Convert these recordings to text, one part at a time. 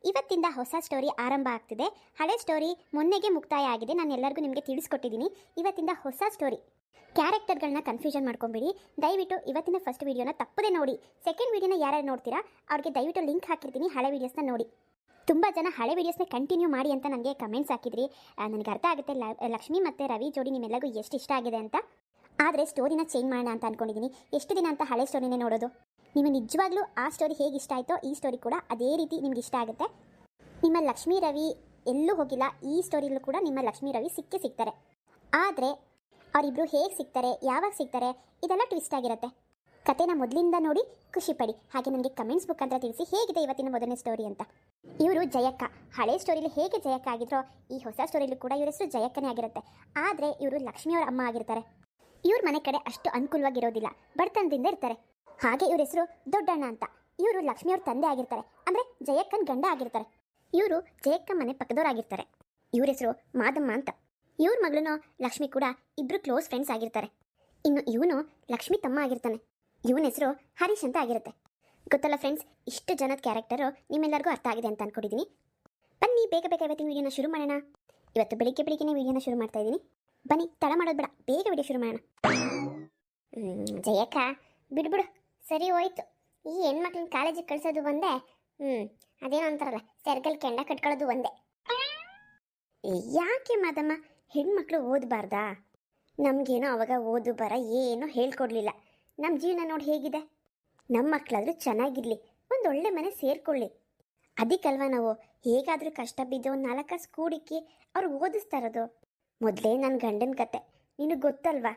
ಇವತ್ತಿಂದ ಹೊಸ ಸ್ಟೋರಿ ಆರಂಭ ಆಗ್ತಿದೆ. ಹಳೆ ಸ್ಟೋರಿ ಮೊನ್ನೆಗೆ ಮುಕ್ತಾಯ ಆಗಿದೆ. ನಾನು ಎಲ್ಲರಿಗೂ ನಿಮಗೆ ತಿಳಿಸ್ಕೊಟ್ಟಿದ್ದೀನಿ. ಇವತ್ತಿಂದ ಹೊಸ ಸ್ಟೋರಿ. ಕ್ಯಾರೆಕ್ಟರ್ಗಳನ್ನ ಕನ್ಫ್ಯೂಷನ್ ಮಾಡ್ಕೊಂಬಿಡಿ. ದಯವಿಟ್ಟು ಇವತ್ತಿನ ಫಸ್ಟ್ ವೀಡಿಯೋನ ತಪ್ಪದೆ ನೋಡಿ. ಸೆಕೆಂಡ್ ವೀಡಿಯೋನ ಯಾರ್ಯಾರು ನೋಡ್ತೀರಾ ಅವ್ರಿಗೆ ದಯವಿಟ್ಟು ಲಿಂಕ್ ಹಾಕಿರ್ತೀನಿ, ಹಳೆ ವೀಡಿಯೋಸ್ನ ನೋಡಿ. ತುಂಬ ಜನ ಹಳೆ ವೀಡಿಯೋಸ್ನ ಕಂಟಿನ್ಯೂ ಮಾಡಿ ಅಂತ ನನಗೆ ಕಮೆಂಟ್ಸ್ ಹಾಕಿದ್ರಿ. ನನಗೆ ಅರ್ಥ ಆಗುತ್ತೆ ಲಕ್ಷ್ಮಿ ಮತ್ತು ರವಿ ಜೋಡಿ ನಿಮ್ಮೆಲ್ಲರಿಗೂ ಎಷ್ಟು ಇಷ್ಟ ಆಗಿದೆ ಅಂತ. ಆದರೆ ಸ್ಟೋರಿನ ಚೇಂಜ್ ಮಾಡೋಣ ಅಂತ ಅಂದ್ಕೊಂಡಿದ್ದೀನಿ. ಎಷ್ಟು ದಿನ ಅಂತ ಹಳೆ ಸ್ಟೋರಿನೇ ನೋಡೋದು. ನಿಮಗೆ ನಿಜವಾಗ್ಲೂ ಆ ಸ್ಟೋರಿ ಹೇಗೆ ಇಷ್ಟ ಆಯಿತೋ ಈ ಸ್ಟೋರಿ ಕೂಡ ಅದೇ ರೀತಿ ನಿಮ್ಗೆ ಇಷ್ಟ ಆಗುತ್ತೆ. ನಿಮ್ಮ ಲಕ್ಷ್ಮೀ ರವಿ ಎಲ್ಲೂ ಹೋಗಿಲ್ಲ. ಈ ಸ್ಟೋರಿಲೂ ಕೂಡ ನಿಮ್ಮ ಲಕ್ಷ್ಮೀ ರವಿ ಸಿಗ್ತಾರೆ. ಆದರೆ ಅವರಿಬ್ಬರು ಹೇಗೆ ಸಿಗ್ತಾರೆ, ಯಾವಾಗ ಸಿಗ್ತಾರೆ, ಇದೆಲ್ಲ ಟ್ವಿಸ್ಟ್ ಆಗಿರುತ್ತೆ. ಕತೆನ ಮೊದಲಿಂದ ನೋಡಿ ಖುಷಿ ಪಡಿ. ಹಾಗೆ ನನಗೆ ಕಮೆಂಟ್ಸ್ ಬುಕ್ ಅಂತ ತಿಳಿಸಿ ಹೇಗಿದೆ ಇವತ್ತಿನ ಮೊದಲನೇ ಸ್ಟೋರಿ ಅಂತ. ಇವರು ಜಯಕ್ಕ. ಹಳೆ ಸ್ಟೋರಿಲಿ ಹೇಗೆ ಜಯಕ್ಕ ಆಗಿದ್ರೋ ಈ ಹೊಸ ಸ್ಟೋರಿಲೂ ಕೂಡ ಇವ್ರ ಹೆಸರು ಜಯಕ್ಕನೇ ಆಗಿರುತ್ತೆ. ಆದರೆ ಇವರು ಲಕ್ಷ್ಮಿಯವರ ಅಮ್ಮ ಆಗಿರ್ತಾರೆ. ಇವ್ರ ಮನೆ ಕಡೆ ಅಷ್ಟು ಅನುಕೂಲವಾಗಿರೋದಿಲ್ಲ, ಬಡತನದಿಂದ ಇರ್ತಾರೆ. ಹಾಗೆ ಇವ್ರ ಹೆಸರು ದೊಡ್ಡಣ್ಣ ಅಂತ. ಇವರು ಲಕ್ಷ್ಮಿಯವ್ರ ತಂದೆ ಆಗಿರ್ತಾರೆ, ಅಂದರೆ ಜಯಕ್ಕನ ಗಂಡ ಆಗಿರ್ತಾರೆ. ಇವರು ಜಯಕ್ಕ ಮನೆ ಪಕ್ಕದವರಾಗಿರ್ತಾರೆ. ಇವ್ರ ಹೆಸರು ಮಾದಮ್ಮ ಅಂತ. ಇವ್ರ ಮಗಳೂ ಲಕ್ಷ್ಮಿ ಕೂಡ ಇಬ್ರು ಕ್ಲೋಸ್ ಫ್ರೆಂಡ್ಸ್ ಆಗಿರ್ತಾರೆ. ಇನ್ನು ಇವನು ಲಕ್ಷ್ಮಿ ತಮ್ಮ ಆಗಿರ್ತಾನೆ. ಇವನ ಹೆಸರು ಹರೀಶ್ ಅಂತ ಆಗಿರುತ್ತೆ. ಗೊತ್ತಲ್ಲ ಫ್ರೆಂಡ್ಸ್, ಇಷ್ಟು ಜನದ ಕ್ಯಾರೆಕ್ಟರು ನಿಮ್ಮೆಲ್ಲರಿಗೂ ಅರ್ಥ ಆಗಿದೆ ಅಂತ ಅನ್ಕೊಂಡಿದ್ದೀನಿ. ಬನ್ನಿ ಬೇಗ ಇವತ್ತಿನ ವೀಡಿಯೋನ ಶುರು ಮಾಡೋಣ. ಇವತ್ತು ಬೆಳಿಗ್ಗೆನೇ ವೀಡಿಯೋನ ಶುರು ಮಾಡ್ತಾ ಇದ್ದೀನಿ. ಬನ್ನಿ ತಡ ಮಾಡೋದು ಬೇಡ, ಬೇಗ ವಿಡಿಯೋ ಶುರು ಮಾಡೋಣ. ಜಯಕ್ಕ ಬಿಡ್ಬಿಡು, ಸರಿ ಹೋಯ್ತು. ಈ ಹೆಣ್ಮಕ್ಳನ್ನ ಕಾಲೇಜಿಗೆ ಕಳ್ಸೋದು ಒಂದೇ, ಅದೇನೋ ಅಂತಾರಲ್ಲ ಸೆರ್ಗಲ್ ಕೆಂಡ ಕಟ್ಕೊಳ್ಳೋದು ಒಂದೇ. ಯಾಕೆ ಮಾದಮ್ಮ ಹೆಣ್ಮಕ್ಳು ಓದಬಾರ್ದಾ? ನಮಗೇನೋ ಅವಾಗ ಓದು ಬರ ಏನೋ ಹೇಳ್ಕೊಡ್ಲಿಲ್ಲ. ನಮ್ಮ ಜೀವನ ನೋಡಿ ಹೇಗಿದೆ. ನಮ್ಮ ಮಕ್ಕಳಾದ್ರೂ ಚೆನ್ನಾಗಿರ್ಲಿ, ಒಂದೊಳ್ಳೆ ಮನೆ ಸೇರ್ಕೊಳ್ಳಿ. ಅದಕ್ಕಲ್ವ ನಾವು ಹೇಗಾದರೂ ಕಷ್ಟ ಬಿದ್ದು ಒಂದು 4 ಕಾಸು ಕೂಡಿಕ್ಕಿ ಅವ್ರು ಓದಿಸ್ತಾ ಇರೋದು. ಮೊದಲೇ ನನ್ನ ಗಂಡನ ಕತೆ ನಿನಗೆ ಗೊತ್ತಲ್ವಾ?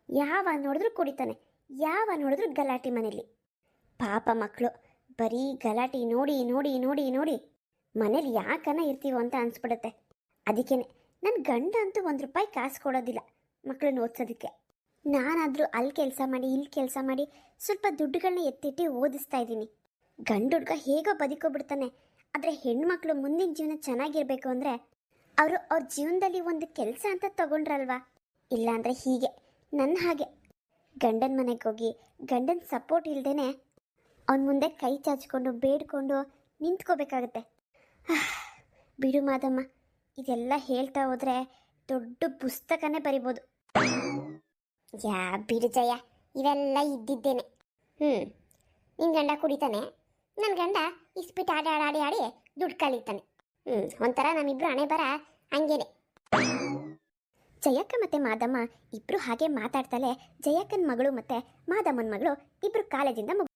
ಯಾವ ನೋಡಿದ್ರೂ ಕುಡಿತಾನೆ, ಯಾವ ನೋಡಿದ್ರೂ ಗಲಾಟೆ ಮನೇಲಿ. ಪಾಪ ಮಕ್ಕಳು ಬರೀ ಗಲಾಟೆ ನೋಡಿ ನೋಡಿ ನೋಡಿ ನೋಡಿ ಮನೇಲಿ ಯಾಕನ ಇರ್ತೀವೋ ಅಂತ ಅನಿಸ್ಬಿಡುತ್ತೆ. ಅದಕ್ಕೇನೆ ನನ್ನ ಗಂಡ ಅಂತೂ 1 ರೂಪಾಯಿ ಕಾಸು ಕೊಡೋದಿಲ್ಲ ಮಕ್ಕಳನ್ನ ಓದಿಸೋದಕ್ಕೆ. ನಾನಾದರೂ ಅಲ್ಲಿ ಕೆಲಸ ಮಾಡಿ ಇಲ್ಲಿ ಕೆಲಸ ಮಾಡಿ ಸ್ವಲ್ಪ ದುಡ್ಡುಗಳನ್ನ ಎತ್ತಿಟ್ಟು ಓದಿಸ್ತಾ ಇದ್ದೀನಿ. ಗಂಡು ಹುಡುಗ ಹೇಗೋ ಬದುಕೋಬಿಡ್ತಾನೆ. ಆದರೆ ಹೆಣ್ಮಕ್ಳು ಮುಂದಿನ ಜೀವನ ಚೆನ್ನಾಗಿರಬೇಕು ಅಂದರೆ ಅವರು ಅವ್ರ ಜೀವನದಲ್ಲಿ ಒಂದು ಕೆಲಸ ಅಂತ ತಗೊಂಡ್ರಲ್ವಾ. ಇಲ್ಲಾಂದರೆ ಹೀಗೆ ನನ್ನ ಹಾಗೆ ಗಂಡನ ಮನೆಗೆ ಹೋಗಿ ಗಂಡನ ಸಪೋರ್ಟ್ ಇಲ್ಲದೇ ಅವನ ಮುಂದೆ ಕೈ ಚಾಚಿಕೊಂಡು ಬೇಡ್ಕೊಂಡು ನಿಂತ್ಕೋಬೇಕಾಗತ್ತೆ. ಬಿಡು ಮಾದಮ್ಮ, ಇದೆಲ್ಲ ಹೇಳ್ತಾ ಹೋದರೆ ದೊಡ್ಡ ಪುಸ್ತಕನೇ ಬರಿಬೋದು. ಬಿಡು ಜಯ, ಇವೆಲ್ಲ ಇದ್ದಿದ್ದೇನೆ. ನಿನ್ನ ಗಂಡ ಕುಡಿತಾನೆ, ನನ್ನ ಗಂಡ ಇಸ್ಪಿಟ್ಟು ಆಡಿ ದುಡ್ಡು ಕಳೀತಾನೆ. ಒಂಥರ ನಮ್ಮಿಬ್ರು ಹಣೆ ಬರ ಹಂಗೇನೆ. ಜಯಕ್ಕ ಮತ್ತೆ ಮಾದಮ್ಮ ಇಬ್ರು ಹಾಗೆ ಮಾತಾಡ್ತಾಳೆ. ಜಯಕ್ಕನ ಮಗಳು ಮತ್ತೆ ಮಾದಮ್ಮನ ಮಗಳು ಇಬ್ರು ಕಾಲೇಜಿಂದ